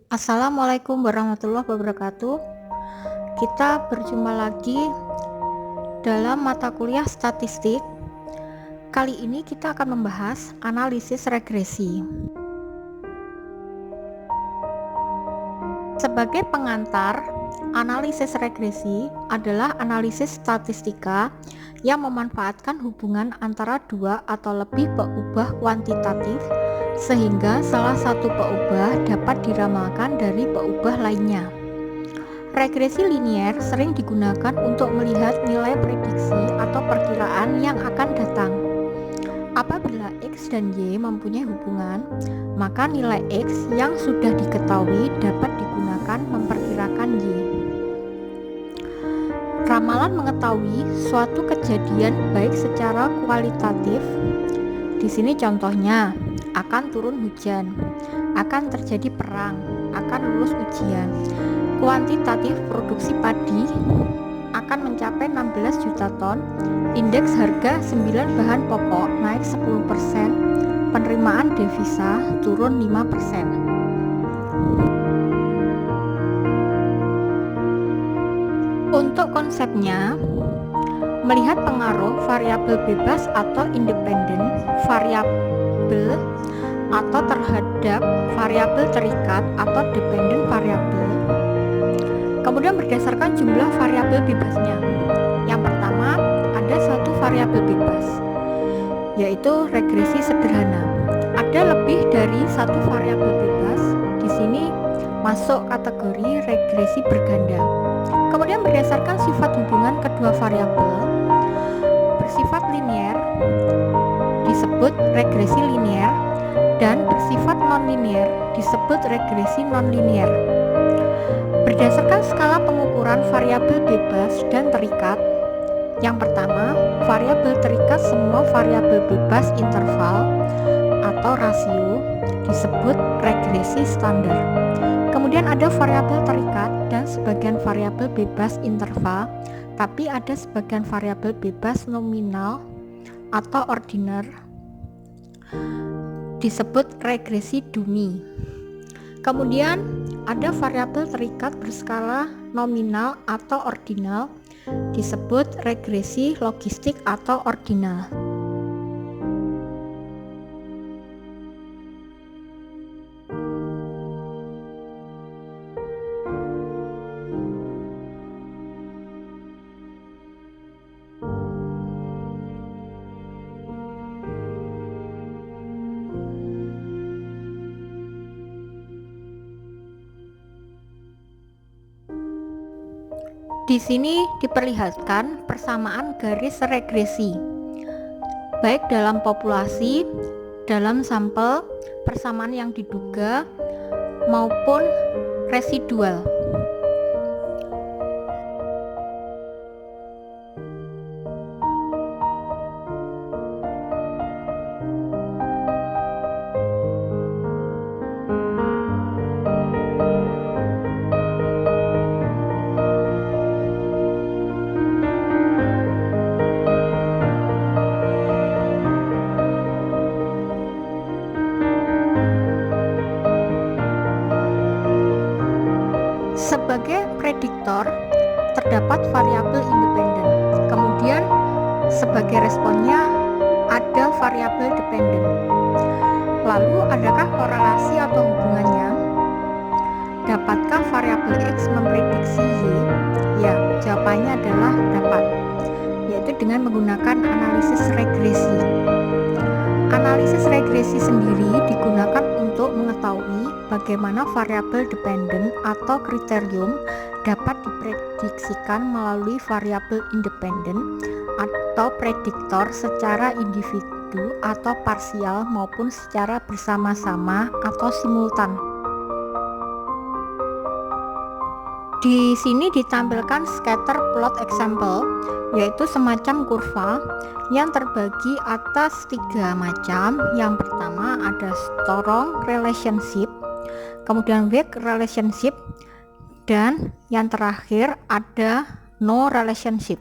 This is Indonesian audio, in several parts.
Assalamualaikum warahmatullahi wabarakatuh. Kita berjumpa lagi dalam mata kuliah statistik. Kali ini kita akan membahas analisis regresi. Sebagai pengantar, analisis regresi adalah analisis statistika yang memanfaatkan hubungan antara dua atau lebih peubah kuantitatif sehingga salah satu peubah dapat diramalkan dari peubah lainnya. Regresi linier sering digunakan untuk melihat nilai prediksi atau perkiraan yang akan datang. Apabila X dan Y mempunyai hubungan, maka nilai X yang sudah diketahui dapat digunakan memperkirakan Y. Ramalan mengetahui suatu kejadian baik secara kualitatif. Di sini contohnya, akan turun hujan, akan terjadi perang, akan lulus ujian. Kuantitatif produksi padi akan mencapai 16 juta ton, indeks harga 9 bahan pokok naik 10%, penerimaan devisa turun 5%. Untuk konsepnya, melihat pengaruh variabel bebas atau independen variabel atau terhadap variabel terikat atau dependent variabel. Kemudian berdasarkan jumlah variabel bebasnya. Yang pertama, ada satu variabel bebas, yaitu regresi sederhana. Ada lebih dari satu variabel bebas. Di sini masuk kategori regresi berganda. Kemudian berdasarkan sifat hubungan kedua variabel bersifat linier disebut regresi linier dan bersifat non-linier disebut regresi non-linier. Berdasarkan skala pengukuran variabel bebas dan terikat, yang pertama, variabel terikat semua variabel bebas interval atau rasio disebut regresi standar. Kemudian ada variabel terikat dan sebagian variabel bebas interval, tapi ada sebagian variabel bebas nominal atau ordinal disebut regresi dummy. Kemudian ada variabel terikat berskala nominal atau ordinal disebut regresi logistik atau ordinal. Di sini diperlihatkan persamaan garis regresi, baik dalam populasi, dalam sampel, persamaan yang diduga, maupun residual. Sebagai prediktor, terdapat variabel independen. Kemudian sebagai responnya ada variabel dependen. Lalu adakah korelasi atau hubungannya? Dapatkah variabel X memprediksi Y? Ya, jawabannya adalah dapat, yaitu dengan menggunakan analisis regresi. Analisis regresi sendiri digunakan untuk mengetahui bagaimana variabel dependen atau kriterium dapat diprediksikan melalui variabel independen atau prediktor secara individu atau parsial maupun secara bersama-sama atau simultan. Di sini ditampilkan scatter plot example, yaitu semacam kurva yang terbagi atas 3 macam. Yang pertama ada strong relationship, kemudian weak relationship, dan yang terakhir ada no relationship.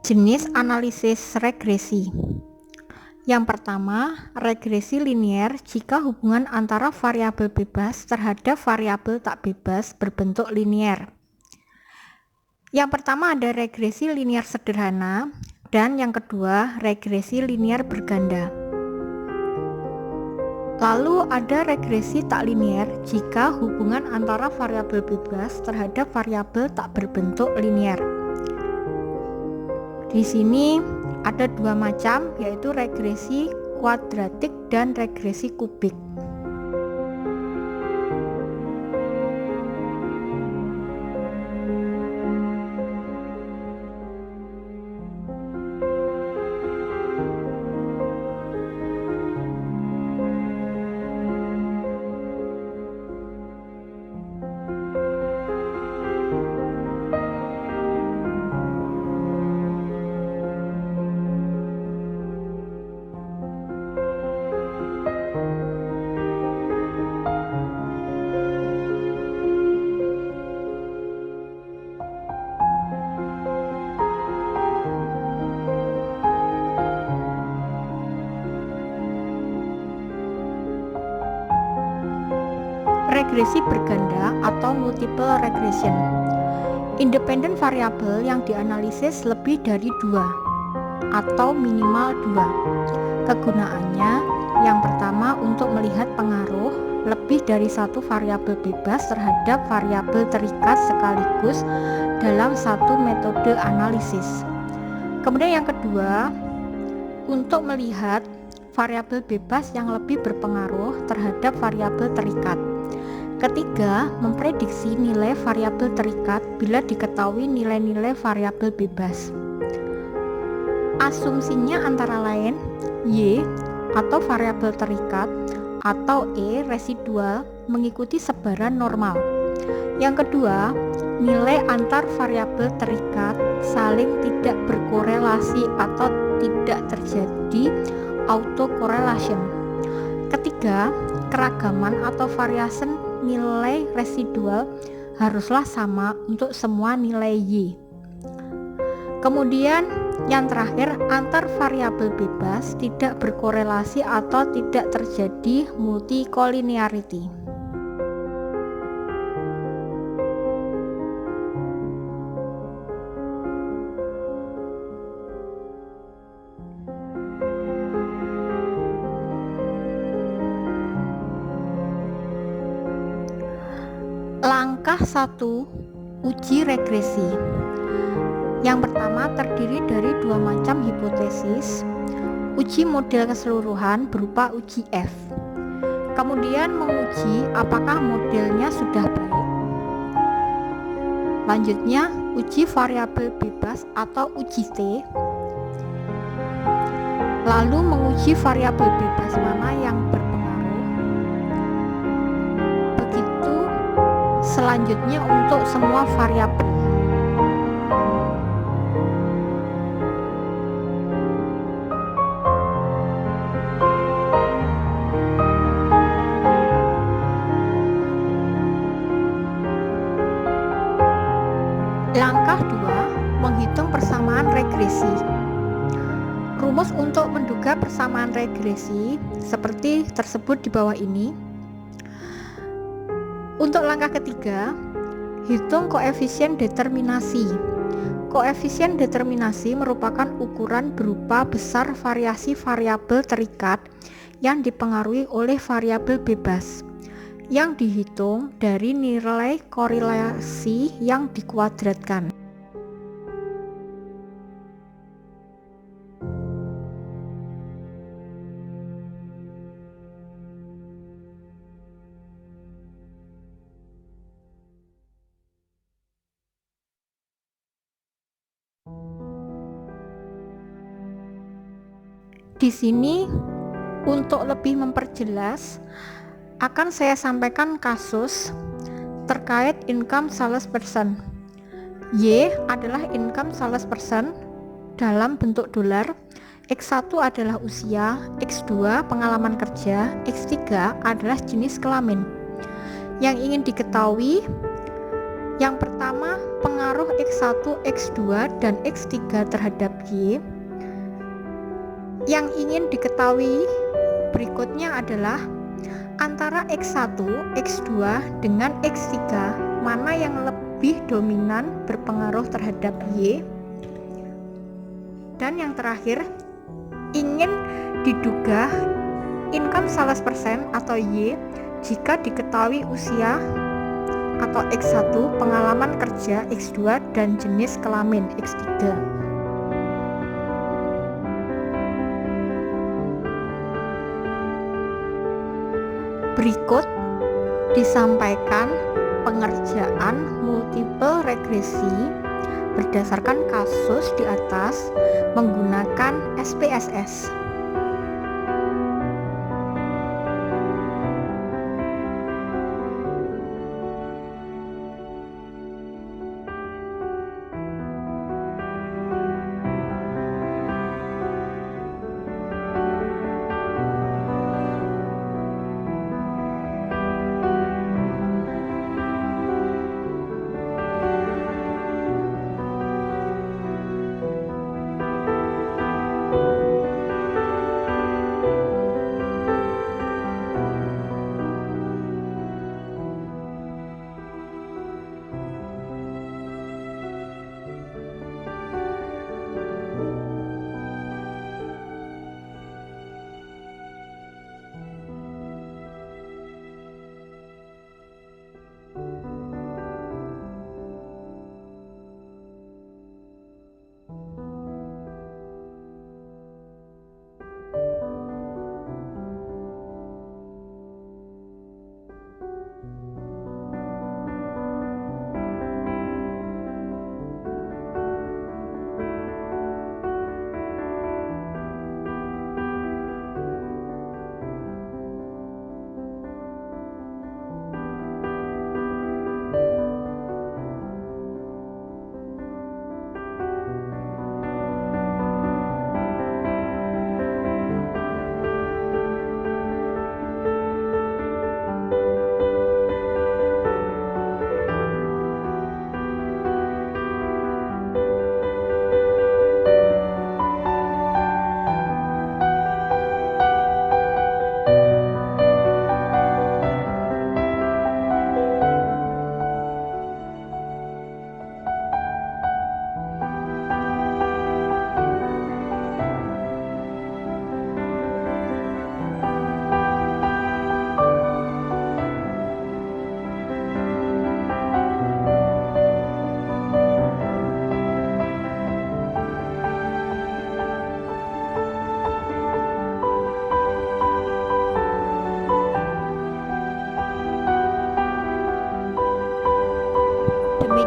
Jenis analisis regresi. Yang pertama, regresi linier jika hubungan antara variabel bebas terhadap variabel tak bebas berbentuk linier. Yang pertama ada regresi linier sederhana, dan yang kedua regresi linier berganda. Lalu ada regresi tak linier jika hubungan antara variabel bebas terhadap variabel tak berbentuk linier. Di sini ada dua macam, yaitu regresi kuadratik dan regresi kubik. Regresi berganda atau multiple regression. Independen variabel yang dianalisis lebih dari 2 atau minimal 2. Kegunaannya yang pertama untuk melihat pengaruh lebih dari satu variabel bebas terhadap variabel terikat sekaligus dalam satu metode analisis. Kemudian yang kedua, untuk melihat variabel bebas yang lebih berpengaruh terhadap variabel terikat. Ketiga, memprediksi nilai variabel terikat bila diketahui nilai-nilai variabel bebas. Asumsinya antara lain Y atau variabel terikat atau E residual mengikuti sebaran normal. Yang kedua, nilai antar variabel terikat saling tidak berkorelasi atau tidak terjadi autocorrelation. Ketiga, keragaman atau variasi nilai residual haruslah sama untuk semua nilai Y. Kemudian yang terakhir, antar variabel bebas tidak berkorelasi atau tidak terjadi multicollinearity. Langkah 1, uji regresi. Yang pertama terdiri dari dua macam hipotesis. Uji model keseluruhan berupa uji F. Kemudian menguji apakah modelnya sudah baik. Lanjutnya, uji variabel bebas atau uji T. Lalu menguji variabel bebas mana yang berpengaruh. Selanjutnya untuk semua variabel. Langkah 2, menghitung persamaan regresi. Rumus untuk menduga persamaan regresi seperti tersebut di bawah ini. Untuk langkah ketiga, hitung koefisien determinasi. Koefisien determinasi merupakan ukuran berupa besar variasi variabel terikat yang dipengaruhi oleh variabel bebas, yang dihitung dari nilai korelasi yang dikuadratkan. Di sini untuk lebih memperjelas akan saya sampaikan kasus terkait income salesperson. Y adalah income salesperson dalam bentuk dolar, X1 adalah usia, X2 pengalaman kerja, X3 adalah jenis kelamin. Yang ingin diketahui Yang pertama, pengaruh X1, X2, dan X3 terhadap Y. Yang ingin diketahui berikutnya adalah antara X1, X2, dengan X3, mana yang lebih dominan berpengaruh terhadap Y. Dan yang terakhir, ingin diduga income salesperson atau Y jika diketahui usia atau X1, pengalaman kerja X2, dan jenis kelamin X3. Berikut disampaikan pengerjaan multiple regresi berdasarkan kasus di atas menggunakan SPSS.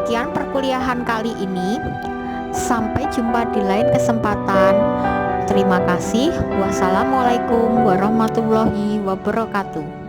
Demikian perkuliahan kali ini. Sampai jumpa di lain kesempatan. Terima kasih. Wassalamualaikum warahmatullahi wabarakatuh.